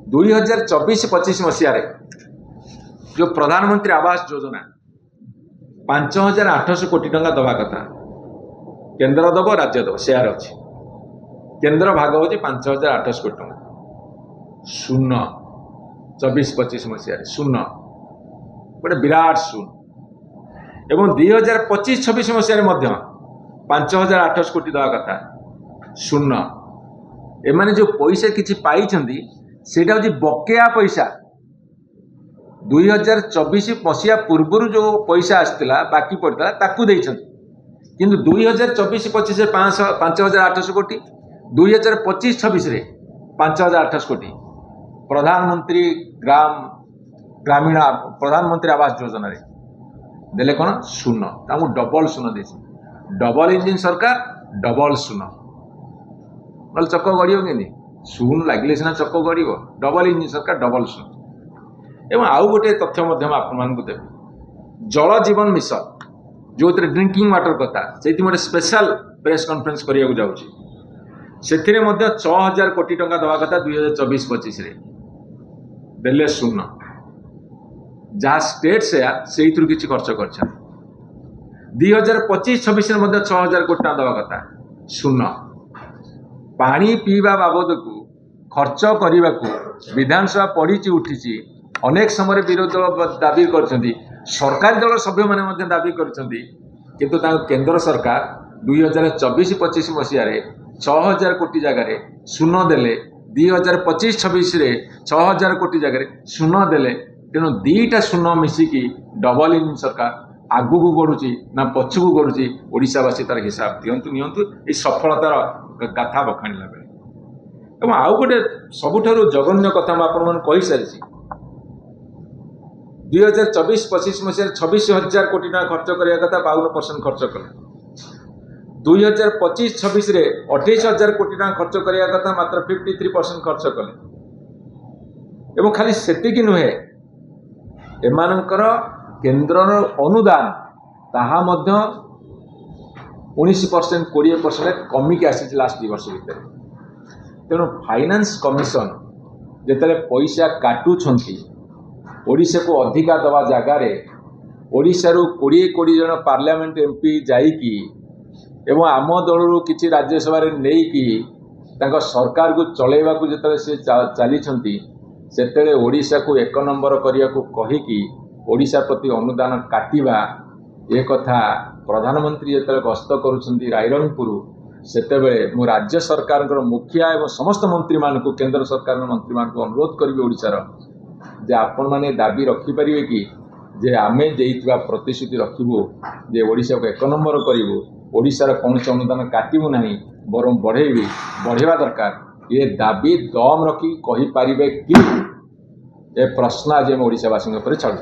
2024-25 मसीह जो प्रधानमंत्री आवास योजना 5,800 कोटी टंका दवा कथा केंद्र दब राज्य दब शेयर अच्छी केंद्र भाग हूँ 5,800 कोटी टंका शून्य 24-25 मसीह शून्य गोटे विराट शून्य एवं 2025-26 मसीह 5,800 कोटी दवा कथा शून्य एमाने जो पैसा किछि पाइछंदी सेटा होची बकेया पैसा 2024 मसीहा पूर्व जो पैसा आसला बाकी पड़ता ताकू देइछंती किंतु 2024-25 रे 5,800 कोटी 2025-26 रे 5,800 कोटी प्रधानमंत्री प्रधानमंत्री आवास योजना रे देले कोन शून्य तामु डबल शून्य देछि डबल इंजिन सरकार डबल शून्य नल चक्क गड़ियो कि शून्य लगे सीना चक्क गड़ो डबल इंजिन सरकार डबल शून्य एवं आउ गोटे तथ्य आपको देवी जल जीवन मिशन जो ड्रिंकिंग वाटर कथा से गोटे स्पेशल प्रेस कॉन्फ्रेंस करने जाऊँगी से 6,000 कोटी टंका दवा कथा 2024-25 देले शून्य जहाँ स्टेट से किसी खर्च कर 2025-26 6,000 कोटी टंका दवा कथा शून्य पानी पीवा बाबद को खर्च करने को विधानसभा पड़ी उठी अनेक समय विरोधी दल दाबी कर सरकारी दल सभ्य मैंने दाबी कर केंद्र सरकार 2024-25 मसीह 6,000 कोटी जगार शून्य देले 2025-26 6,000 कोटी जगार शून्य देले तेणु दीटा शून्य मिसिकी डबल इंजिन सरकार आगू को गढ़ुची ना पछू गढ़ुची ओडिशावासी तार हिसाब दिंतु नियंतु ये सफलतार गाथा बखाणिला बेले एवं आउ गोटे सबुठारु जघन्य कथा मैं कही सारी 2024-25 मसीह 26,000 कोटी टका खर्च करने कथा 52% खर्च कले 2025-26 28,000 कोटी टका खर्च करने कथा मात्र 53% खर्च कले एवं खाली सेतिकी नुहे एमानकर केंद्रर अनुदान ताहा मध्य 19% 20% कमिकी आसी लास्ट 2 वर्ष भितर तेणु फाइनेंस कमिशन जिते पैसा काटुंट ओडिशा को अधिका दवा जगार ओडिशा 20 कोटी जन पार्लियामेंट एमपी जाइकी एवं आम दल किसी राज्यसभा नहीं कि सरकार को चलैवा जिते से चली से ओडिशा को 1 नंबर करने को कहीकि ओडिशा प्रति अनुदान काटिबा ये कथा प्रधानमंत्री जो गस्त करुँच रायरंगपुर सेतेबेले मु राज्य सरकार मुखिया एवं समस्त मंत्री मान को केंद्र सरकार मंत्री मान को अनुरोध करी ओडिशार जे आपण माने दाबी रखिपारे कि जे आमे देइथिबा प्रतिश्रुति रखिबू जे ओडिशा को 1 नंबर करिवू ओडिशार कौन अनुदान काटिबू नहीं बरम बढ़ेवा दरकार ये दाबी दम रखी कहि पारिबे कि ए प्रश्न आज ओडिशावासी छाड़ू।